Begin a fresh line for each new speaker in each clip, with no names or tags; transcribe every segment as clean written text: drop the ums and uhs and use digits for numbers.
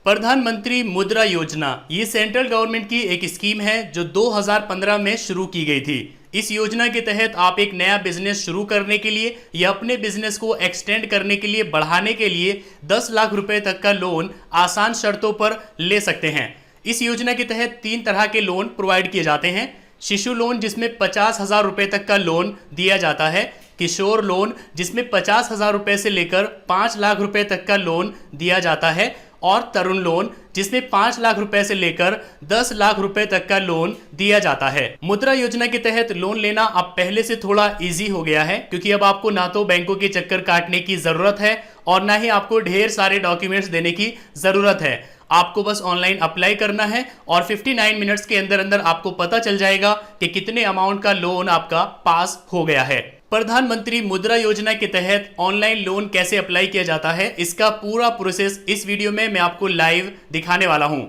प्रधानमंत्री मुद्रा योजना ये सेंट्रल गवर्नमेंट की एक स्कीम है जो 2015 में शुरू की गई थी। इस योजना के तहत आप एक नया बिजनेस शुरू करने के लिए या अपने बिजनेस को एक्सटेंड करने के लिए, बढ़ाने के लिए 10 लाख रुपए तक का लोन आसान शर्तों पर ले सकते हैं। इस योजना के तहत 3 तरह के लोन प्रोवाइड किए जाते हैं। शिशु लोन जिसमें 50,000 रुपए तक का लोन दिया जाता है, किशोर लोन जिसमें 50,000 रुपए से लेकर 5 लाख रुपए तक का लोन दिया जाता है, और तरुण लोन जिसमें 5 लाख रुपए से लेकर 10 लाख रुपए तक का लोन दिया जाता है। मुद्रा योजना के तहत लोन लेना अब पहले से थोड़ा इजी हो गया है, क्योंकि अब आपको ना तो बैंकों के चक्कर काटने की जरूरत है और ना ही आपको ढेर सारे डॉक्यूमेंट्स देने की जरूरत है। आपको बस ऑनलाइन अप्लाई करना है और 59 मिनट्स के अंदर अंदर आपको पता चल जाएगा कि कितने अमाउंट का लोन आपका पास हो गया है। प्रधानमंत्री मुद्रा योजना के तहत ऑनलाइन लोन कैसे अप्लाई किया जाता है, इसका पूरा प्रोसेस इस वीडियो में मैं आपको लाइव दिखाने वाला हूं।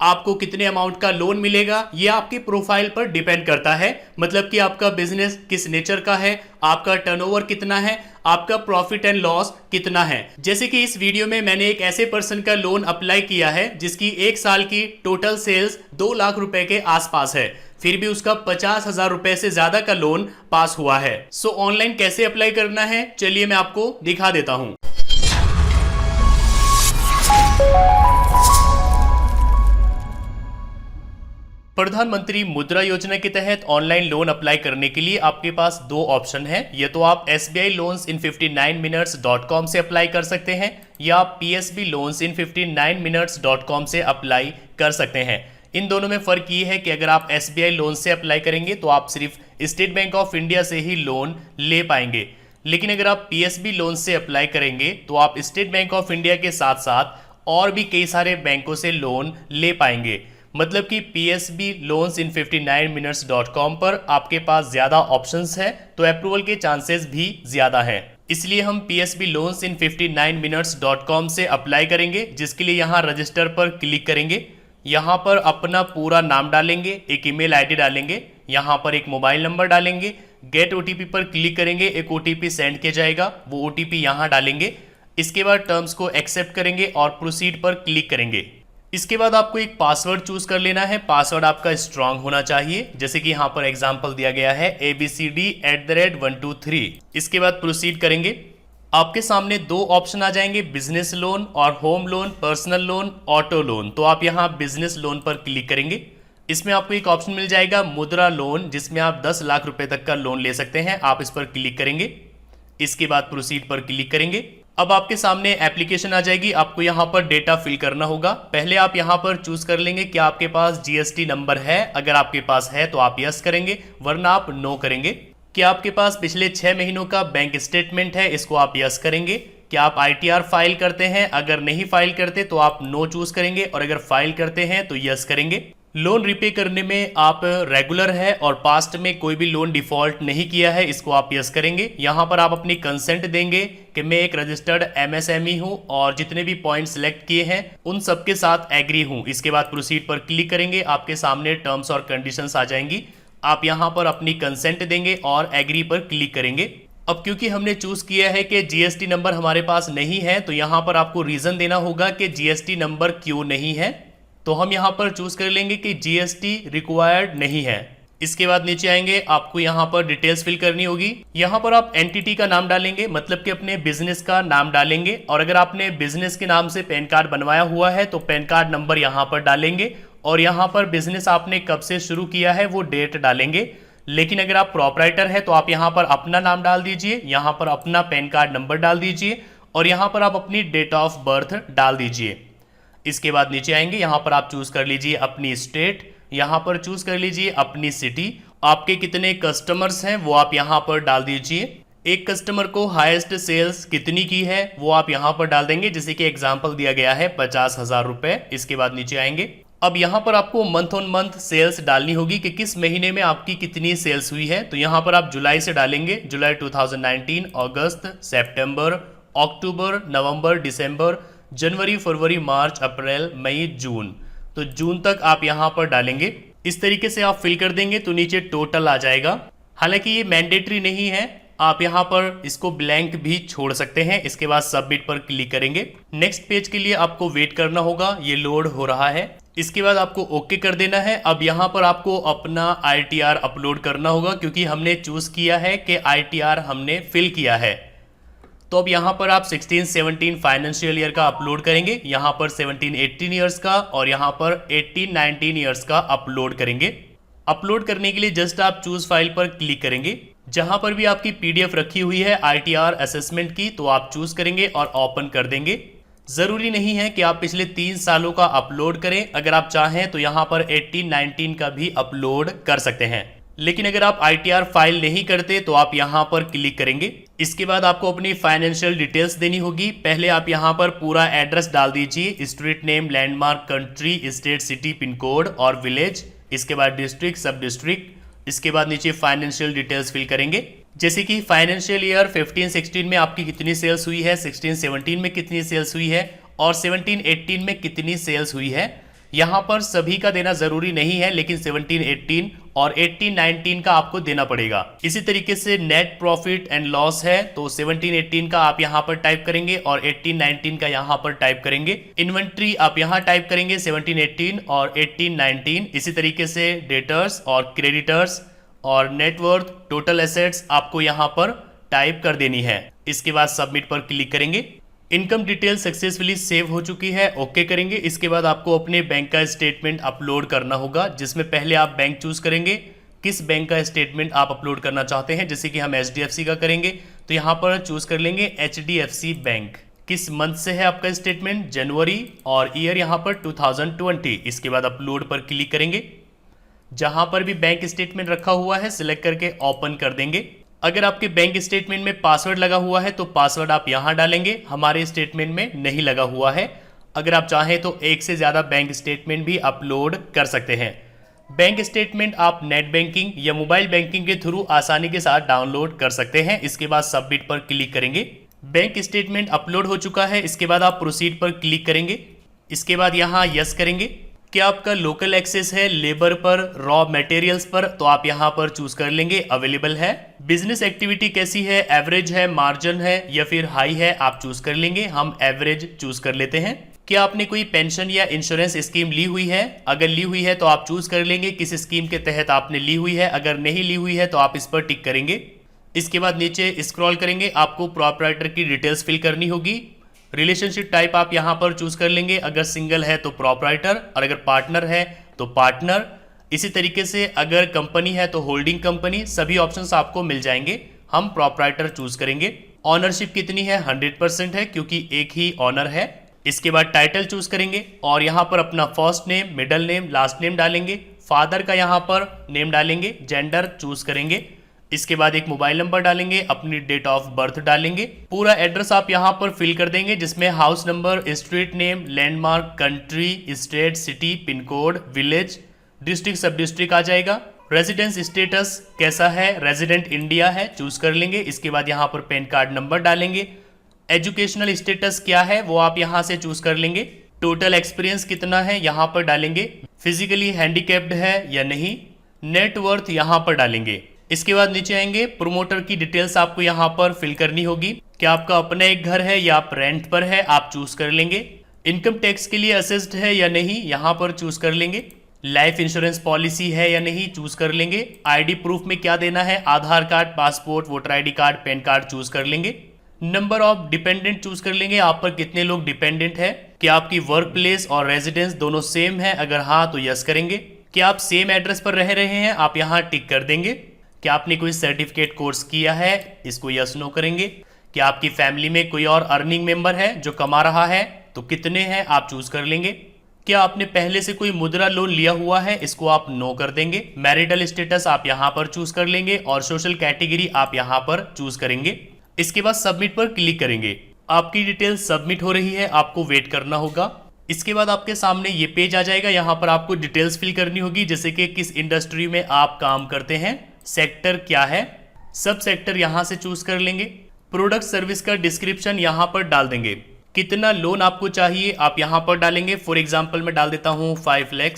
आपको कितने अमाउंट का लोन मिलेगा यह आपकी प्रोफाइल पर डिपेंड करता है, मतलब कि आपका बिजनेस किस नेचर का है, आपका टर्नओवर कितना है, आपका प्रॉफिट एंड लॉस कितना है। जैसे कि इस वीडियो में मैंने एक ऐसे पर्सन का लोन अप्लाई किया है जिसकी 1 साल की टोटल सेल्स 2 लाख रुपए के आसपास है, फिर भी उसका 50,000 रुपए से ज्यादा का लोन पास हुआ है। सो ऑनलाइन कैसे अप्लाई करना है, चलिए मैं आपको दिखा देता हूं। प्रधानमंत्री मुद्रा योजना के तहत ऑनलाइन लोन अप्लाई करने के लिए आपके पास 2 ऑप्शन है। ये तो आप SBI loans in 59minutes.com से अप्लाई कर सकते हैं या आप PSB loans in 59minutes.com से अप्लाई कर सकते हैं। इन दोनों में फ़र्क ये है कि अगर आप SBI लोन से अप्लाई करेंगे तो आप सिर्फ स्टेट बैंक ऑफ इंडिया से ही लोन ले पाएंगे, लेकिन अगर आप PSB लोन से अप्लाई करेंगे तो आप स्टेट बैंक ऑफ इंडिया के साथ साथ और भी कई सारे बैंकों से लोन ले पाएंगे। मतलब कि PSB loans in 59minutes.com पर आपके पास ज़्यादा ऑप्शंस है तो अप्रूवल के चांसेस भी ज़्यादा हैं। इसलिए हम PSB loans in 59minutes.com से अप्लाई करेंगे, जिसके लिए यहाँ रजिस्टर पर क्लिक करेंगे। यहाँ पर अपना पूरा नाम डालेंगे, एक ईमेल आईडी डालेंगे, यहाँ पर एक मोबाइल नंबर डालेंगे, गेट OTP पर क्लिक करेंगे, एक OTP सेंड किया जाएगा, वो OTP यहाँ डालेंगे। इसके बाद टर्म्स को एक्सेप्ट करेंगे और प्रोसीड पर क्लिक करेंगे। इसके बाद आपको एक पासवर्ड चूज कर लेना है। पासवर्ड आपका स्ट्रांग होना चाहिए, जैसे कि यहाँ पर एग्जांपल दिया गया है ABCD@123। इसके बाद प्रोसीड करेंगे। आपके सामने 2 ऑप्शन आ जाएंगे, बिजनेस लोन और home loan, personal loan, auto loan. तो आप यहाँ बिजनेस लोन पर क्लिक करेंगे। इसमें आपको एक ऑप्शन मिल जाएगा मुद्रा लोन, जिसमें आप 10 लाख रुपए तक का लोन ले सकते हैं। आप इस पर क्लिक करेंगे। इसके बाद प्रोसीड पर क्लिक करेंगे। अब आपके सामने एप्लीकेशन आ जाएगी। आपको यहाँ पर डेटा फिल करना होगा। पहले आप यहाँ पर चूज कर लेंगे कि आपके पास GST नंबर है। अगर आपके पास है तो आप यस करेंगे, वरना आप नो करेंगे। कि आपके पास पिछले 6 महीनों का बैंक स्टेटमेंट है, इसको आप यस करेंगे। क्या आप ITR फाइल करते हैं? अगर नहीं फाइल करते तो आप नो चूज करेंगे, और अगर फाइल करते हैं तो यस करेंगे। लोन रिपे करने में आप रेगुलर है और पास्ट में कोई भी लोन डिफॉल्ट नहीं किया है, इसको आप यस करेंगे। यहाँ पर आप अपनी कंसेंट देंगे कि मैं एक रजिस्टर्ड MSME हूँ और जितने भी पॉइंट सिलेक्ट किए हैं उन सबके साथ एग्री हूँ। इसके बाद प्रोसीड पर क्लिक करेंगे। आपके सामने टर्म्स और कंडीशंस आ जाएंगी। आप यहाँ पर अपनी कंसेंट देंगे और एग्री पर क्लिक करेंगे। अब क्योंकि हमने चूज किया है कि GST नंबर हमारे पास नहीं है, तो यहाँ पर आपको रीजन देना होगा कि GST नंबर क्यों नहीं है। तो हम यहाँ पर चूज कर लेंगे कि GST रिक्वायर्ड नहीं है। इसके बाद नीचे आएंगे, आपको यहाँ पर डिटेल्स फिल करनी होगी। यहाँ पर आप एंटिटी का नाम डालेंगे, मतलब कि अपने बिजनेस का नाम डालेंगे, और अगर आपने बिजनेस के नाम से पैन कार्ड बनवाया हुआ है तो पैन कार्ड नंबर यहाँ पर डालेंगे, और यहाँ पर बिजनेस आपने कब से शुरू किया है वो डेट डालेंगे। लेकिन अगर आप प्रॉपराइटर है तो आप यहाँ पर अपना नाम डाल दीजिए, यहाँ पर अपना पैन कार्ड नंबर डाल दीजिए, और यहाँ पर आप अपनी डेट ऑफ बर्थ डाल दीजिए। इसके बाद नीचे आएंगे, यहाँ पर आप चूज कर लीजिए अपनी स्टेट, यहाँ पर चूज कर लीजिए अपनी सिटी। आपके कितने कस्टमर्स हैं वो आप यहाँ पर डाल दीजिए। एक कस्टमर को हाईएस्ट सेल्स कितनी की है वो आप यहाँ पर डाल देंगे, जैसे कि एग्जांपल दिया गया है 50,000 रुपए। इसके बाद नीचे आएंगे। अब यहाँ पर आपको मंथ ऑन मंथ सेल्स डालनी होगी कि किस महीने में आपकी कितनी सेल्स हुई है। तो यहाँ पर आप जुलाई से डालेंगे, जुलाई 2019, अगस्त, सितंबर, अक्टूबर, नवंबर, दिसंबर, जनवरी, फरवरी, मार्च, अप्रैल, मई, जून। तो जून तक आप यहाँ पर डालेंगे। इस तरीके से आप फिल कर देंगे तो नीचे टोटल आ जाएगा। हालांकि ये मैंडेटरी नहीं है, आप यहाँ पर इसको ब्लैंक भी छोड़ सकते हैं। इसके बाद सबमिट पर क्लिक करेंगे। नेक्स्ट पेज के लिए आपको वेट करना होगा, ये लोड हो रहा है। इसके बाद आपको ओके कर देना है। अब यहाँ पर आपको अपना ITR अपलोड करना होगा, क्योंकि हमने चूज किया है कि ITR हमने फिल किया है। तो अब यहाँ पर आप 16-17 फाइनेंशियल ईयर का अपलोड करेंगे, यहाँ पर 17-18 ईयर्स का और यहाँ पर 18-19 ईयर्स का अपलोड करेंगे। अपलोड करने के लिए जस्ट आप चूज फाइल पर क्लिक करेंगे। जहां पर भी आपकी PDF रखी हुई है ITR असेसमेंट की, तो आप चूज करेंगे और ओपन कर देंगे। जरूरी नहीं है कि आप पिछले 3 सालों का अपलोड करें, अगर आप चाहें तो यहाँ पर 18-19 का भी अपलोड कर सकते हैं। लेकिन अगर आप ITR फाइल नहीं करते तो आप यहाँ पर क्लिक करेंगे। इसके बाद आपको अपनी फाइनेंशियल डिटेल्स देनी होगी। पहले आप यहाँ पर पूरा एड्रेस डाल दीजिए, street name, landmark, country, state, city, pin code और विलेज। इसके बाद डिस्ट्रिक्ट, सब डिस्ट्रिक्ट। इसके बाद नीचे फाइनेंशियल डिटेल्स फिल करेंगे, जैसे कि फाइनेंशियल ईयर 15-16 में आपकी कितनी सेल्स हुई है, 16-17 में कितनी सेल्स हुई है और 17-18 में कितनी सेल्स हुई है। यहाँ पर सभी का देना जरूरी नहीं है, लेकिन 17-18 और 18-19 का आपको देना पड़ेगा। इसी तरीके से नेट प्रॉफिट एंड लॉस है, तो 17-18 का आप यहाँ पर टाइप करेंगे और 18-19 का यहाँ पर टाइप करेंगे। इन्वेंट्री आप यहाँ टाइप करेंगे 17-18 और 18-19। इसी तरीके से डेटर्स और क्रेडिटर्स और नेटवर्थ, टोटल एसेट्स आपको यहाँ पर टाइप कर देनी है। इसके बाद सबमिट पर क्लिक करेंगे। इनकम डिटेल सक्सेसफुली सेव हो चुकी है, ओके करेंगे। इसके बाद आपको अपने बैंक का स्टेटमेंट अपलोड करना होगा, जिसमें पहले आप बैंक चूज करेंगे, किस बैंक का स्टेटमेंट आप अपलोड करना चाहते हैं। जैसे कि हम HDFC का करेंगे, तो यहाँ पर चूज कर लेंगे HDFC बैंक। किस मंथ से है आपका स्टेटमेंट, जनवरी, और ईयर यहाँ पर 2020। इसके बाद अपलोड पर क्लिक करेंगे। जहां पर भी बैंक स्टेटमेंट रखा हुआ है सिलेक्ट करके ओपन कर देंगे। अगर आपके बैंक स्टेटमेंट में पासवर्ड लगा हुआ है तो पासवर्ड आप यहां डालेंगे, हमारे स्टेटमेंट में नहीं लगा हुआ है। अगर आप चाहें तो एक से ज्यादा बैंक स्टेटमेंट भी अपलोड कर सकते हैं। बैंक स्टेटमेंट आप नेट बैंकिंग या मोबाइल बैंकिंग के थ्रू आसानी के साथ डाउनलोड कर सकते हैं। इसके बाद सबमिट पर क्लिक करेंगे। बैंक स्टेटमेंट अपलोड हो चुका है। इसके बाद आप प्रोसीड पर क्लिक करेंगे। इसके बाद यहाँ यस करेंगे। क्या आपका लोकल एक्सेस है लेबर पर, रॉ मटेरियल्स पर, तो आप यहाँ पर चूज कर लेंगे अवेलेबल है। बिजनेस एक्टिविटी कैसी है, एवरेज है, मार्जिन है या फिर हाई है, आप चूज कर लेंगे। हम एवरेज चूज कर लेते हैं। क्या आपने कोई पेंशन या इंश्योरेंस स्कीम ली हुई है, अगर ली हुई है तो आप चूज कर लेंगे किस स्कीम के तहत आपने ली हुई है। अगर नहीं ली हुई है तो आप इस पर टिक करेंगे। इसके बाद नीचे स्क्रॉल करेंगे, आपको प्रोप्राइटर की डिटेल्स फिल करनी होगी। रिलेशनशिप टाइप आप यहां पर चूज कर लेंगे, अगर सिंगल है तो प्रोप्राइटर और अगर पार्टनर है तो पार्टनर। इसी तरीके से अगर कंपनी है तो होल्डिंग कंपनी। सभी ऑप्शंस आपको मिल जाएंगे। हम प्रोप्राइटर चूज करेंगे। ऑनरशिप कितनी है, 100% है, क्योंकि एक ही ऑनर है। इसके बाद टाइटल चूज करेंगे और यहां पर अपना first name, middle name, last name डालेंगे। फादर का यहां पर नेम डालेंगे। जेंडर चूज करेंगे। इसके बाद एक मोबाइल नंबर डालेंगे, अपनी डेट ऑफ बर्थ डालेंगे। पूरा एड्रेस आप यहाँ पर फिल कर देंगे, जिसमें house number, street name, landmark, country, state, city, pin code, village, district, सब डिस्ट्रिक्ट आ जाएगा। रेजिडेंस स्टेटस कैसा है, रेजिडेंट इंडिया है, चूज कर लेंगे। इसके बाद यहाँ पर पैन कार्ड नंबर डालेंगे। एजुकेशनल स्टेटस क्या है वो आप यहाँ से चूज कर लेंगे। टोटल एक्सपीरियंस कितना है यहाँ पर डालेंगे। फिजिकली हैंडीकैप्ड है या नहीं। नेटवर्थ यहाँ पर डालेंगे। इसके बाद नीचे आएंगे, प्रोमोटर की डिटेल्स आपको यहाँ पर फिल करनी होगी। क्या आपका अपना एक घर है या आप रेंट पर है, आप चूज कर लेंगे। इनकम टैक्स के लिए असेस्ड है या नहीं, यहाँ पर चूज कर लेंगे। लाइफ इंश्योरेंस पॉलिसी है या नहीं, चूज कर लेंगे। आईडी प्रूफ में क्या देना है, Aadhaar card, passport, voter ID card, PAN card choose कर लेंगे। नंबर ऑफ डिपेंडेंट चूज कर लेंगे, आप पर कितने लोग डिपेंडेंट है। क्या आपकी वर्क प्लेस और रेजिडेंस दोनों सेम है, अगर हाँ तो यस करेंगे। क्या आप सेम एड्रेस पर रह रहे हैं, आप यहाँ टिक कर देंगे। क्या आपने कोई सर्टिफिकेट कोर्स किया है, इसको यस नो करेंगे। क्या आपकी फैमिली में कोई और अर्निंग मेंबर है जो कमा रहा है, तो कितने हैं आप चूज कर लेंगे। क्या आपने पहले से कोई मुद्रा लोन लिया हुआ है, इसको आप नो कर देंगे। मैरिटल स्टेटस आप यहाँ पर चूज कर लेंगे और सोशल कैटेगरी आप यहाँ पर चूज करेंगे। इसके बाद सबमिट पर क्लिक करेंगे। आपकी डिटेल सबमिट हो रही है, आपको वेट करना होगा। इसके बाद आपके सामने ये पेज आ जाएगा। यहाँ पर आपको डिटेल्स फिल करनी होगी, जैसे कि किस इंडस्ट्री में आप काम करते हैं, सेक्टर क्या है, सब सेक्टर यहां से चूज कर लेंगे। प्रोडक्ट सर्विस का डिस्क्रिप्शन यहां पर डाल देंगे। कितना लोन आपको चाहिए आप यहां पर डालेंगे। फॉर एग्जांपल मैं डाल देता हूं 5 लाख।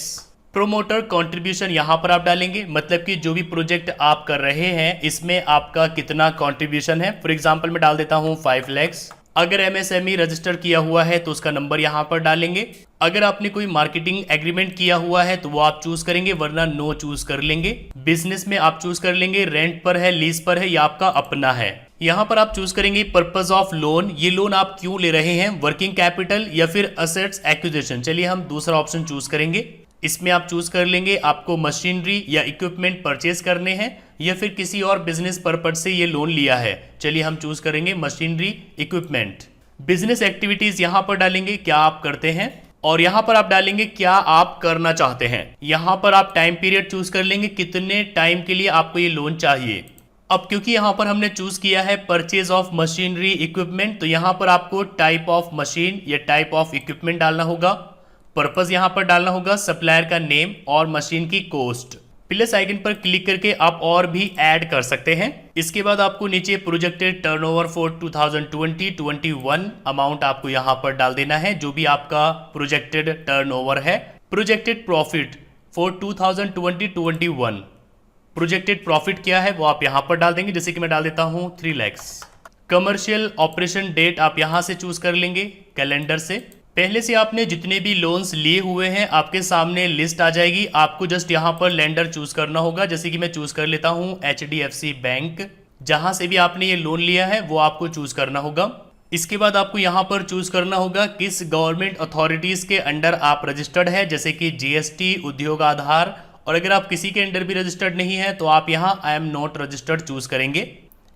प्रोमोटर कंट्रीब्यूशन यहाँ पर आप डालेंगे, मतलब कि जो भी प्रोजेक्ट आप कर रहे हैं इसमें आपका कितना कंट्रीब्यूशन है। फॉर एग्जांपल मैं डाल देता हूँ 5 लाख। अगर एमएसएमई रजिस्टर किया हुआ है तो उसका नंबर यहाँ पर डालेंगे। अगर आपने कोई मार्केटिंग एग्रीमेंट किया हुआ है तो वो आप चूज करेंगे, वरना नो चूज कर लेंगे। बिजनेस में आप चूज कर लेंगे रेंट पर है, लीज पर है या आपका अपना है। यहाँ पर आप चूज करेंगे पर्पस ऑफ लोन, ये लोन आप क्यों ले रहे हैं, वर्किंग कैपिटल या फिर असेट्स एक्विजिशन। चलिए हम दूसरा ऑप्शन चूज करेंगे। इसमें आप चूज कर लेंगे आपको मशीनरी या इक्विपमेंट परचेज करने हैं या फिर किसी और बिजनेस पर्पज से ये लोन लिया है। चलिए हम चूज करेंगे मशीनरी इक्विपमेंट। बिजनेस एक्टिविटीज यहाँ पर डालेंगे क्या आप करते हैं, और यहाँ पर आप डालेंगे क्या आप करना चाहते हैं। यहाँ पर आप टाइम पीरियड चूज कर लेंगे, कितने टाइम के लिए आपको ये लोन चाहिए। अब क्योंकि यहाँ पर हमने चूज किया है परचेज ऑफ मशीनरी इक्विपमेंट, तो यहाँ पर आपको टाइप ऑफ मशीन या टाइप ऑफ इक्विपमेंट डालना होगा। पर्पस यहाँ पर डालना होगा, सप्लायर का नेम और मशीन की कॉस्ट। प्लस आइकन पर क्लिक करके आप और भी ऐड कर सकते हैं। इसके बाद आपको नीचे प्रोजेक्टेड टर्नओवर फॉर 2020-21 अमाउंट आपको यहाँ पर डाल देना है, जो भी आपका प्रोजेक्टेड टर्नओवर है। Projected profit for 2020-21, projected profit क्या है वो आप यहाँ पर डाल देंगे, जैसे कि मैं डाल देता हूँ 3 लाख। कमर्शियल ऑपरेशन डेट आप यहाँ से चूज कर लेंगे कैलेंडर से। पहले से आपने जितने भी लोन्स लिए हुए हैं आपके सामने लिस्ट आ जाएगी, आपको जस्ट यहाँ पर लेंडर चूज करना होगा। जैसे कि मैं चूज कर लेता हूँ HDFC बैंक, जहां से भी आपने ये लोन लिया है वो आपको चूज करना होगा। इसके बाद आपको यहाँ पर चूज करना होगा किस गवर्नमेंट अथॉरिटीज के अंडर आप रजिस्टर्ड है, जैसे कि GST, उद्योग आधार, और अगर आप किसी के अंडर भी रजिस्टर्ड नहीं है तो आप यहाँ I am not registered choose करेंगे।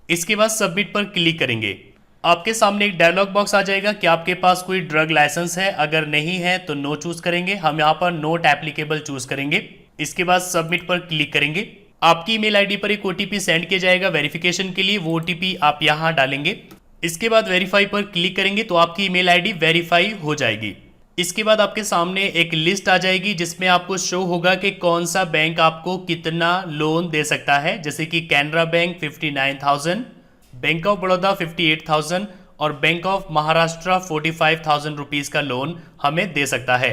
इसके बाद सबमिट पर क्लिक करेंगे। आपके सामने एक डायलॉग बॉक्स आ जाएगा कि आपके पास कोई ड्रग लाइसेंस है, अगर नहीं है तो नो चूज करेंगे। हम यहाँ पर नोट एप्लीकेबल चूज करेंगे। इसके बाद सबमिट पर क्लिक करेंगे। आपकी ईमेल आईडी पर एक OTP सेंड किया जाएगा वेरिफिकेशन के लिए, वो OTP आप यहाँ डालेंगे। इसके बाद वेरीफाई पर क्लिक करेंगे तो आपकी ईमेल आईडी वेरीफाई हो जाएगी। इसके बाद आपके सामने एक लिस्ट आ जाएगी जिसमें आपको शो होगा कि कौन सा बैंक आपको कितना लोन दे सकता है, जैसे कि Canara bank 59,000, bank of Baroda 58,000 और बैंक ऑफ महाराष्ट्र 45,000 रुपीज़ का लोन हमें दे सकता है।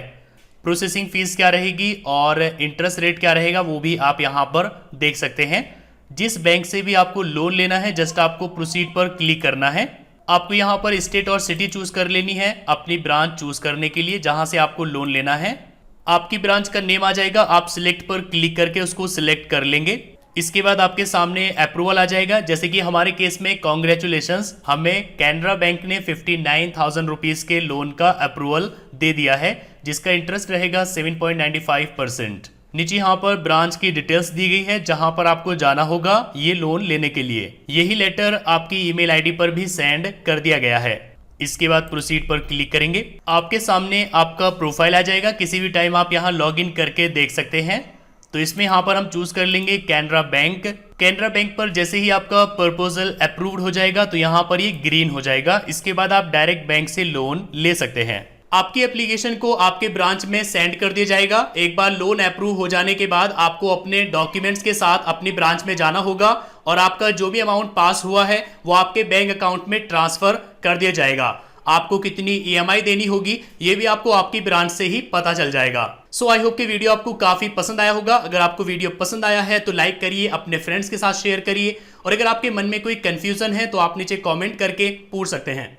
प्रोसेसिंग फीस क्या रहेगी और इंटरेस्ट रेट क्या रहेगा वो भी आप यहाँ पर देख सकते हैं। जिस बैंक से भी आपको लोन लेना है जस्ट आपको प्रोसीड पर क्लिक करना है। आपको यहाँ पर स्टेट और सिटी चूज कर लेनी है अपनी ब्रांच चूज करने के लिए जहां से आपको लोन लेना है। आपकी ब्रांच का नेम आ जाएगा, आप सिलेक्ट पर क्लिक करके उसको सिलेक्ट कर लेंगे। इसके बाद आपके सामने अप्रूवल आ जाएगा, जैसे कि हमारे केस में कॉन्ग्रेचुलेशंस, हमें कैनरा बैंक ने 59,000 रुपीज़ के लोन का अप्रूवल दे दिया है जिसका इंटरेस्ट रहेगा 7.95%। नीचे यहाँ पर ब्रांच की डिटेल्स दी गई है जहां पर आपको जाना होगा ये लोन लेने के लिए। यही लेटर आपकी ईमेल आईडी पर भी सेंड कर दिया गया है। इसके बाद प्रोसीड पर क्लिक करेंगे। आपके सामने आपका प्रोफाइल आ जाएगा, किसी भी टाइम आप यहाँ लॉग इन करके देख सकते हैं। तो इसमें यहाँ पर हम चूज कर लेंगे कैनरा बैंक। कैनरा बैंक पर जैसे ही आपका प्रपोजल अप्रूव्ड हो जाएगा तो यहाँ पर ये ग्रीन हो जाएगा। इसके बाद आप डायरेक्ट बैंक से लोन ले सकते हैं। आपकी एप्लीकेशन को आपके ब्रांच में सेंड कर दिया जाएगा। एक बार लोन अप्रूव हो जाने के बाद आपको अपने डॉक्यूमेंट्स के साथ अपनी ब्रांच में जाना होगा और आपका जो भी अमाउंट पास हुआ है वो आपके बैंक अकाउंट में ट्रांसफर कर दिया जाएगा। आपको कितनी EMI देनी होगी ये भी आपको आपकी ब्रांच से ही पता चल जाएगा। सो आई होप कि वीडियो आपको काफी पसंद आया होगा। अगर आपको वीडियो पसंद आया है तो लाइक करिए, अपने फ्रेंड्स के साथ शेयर करिए, और अगर आपके मन में कोई कंफ्यूजन है तो आप नीचे कमेंट करके पूछ सकते हैं।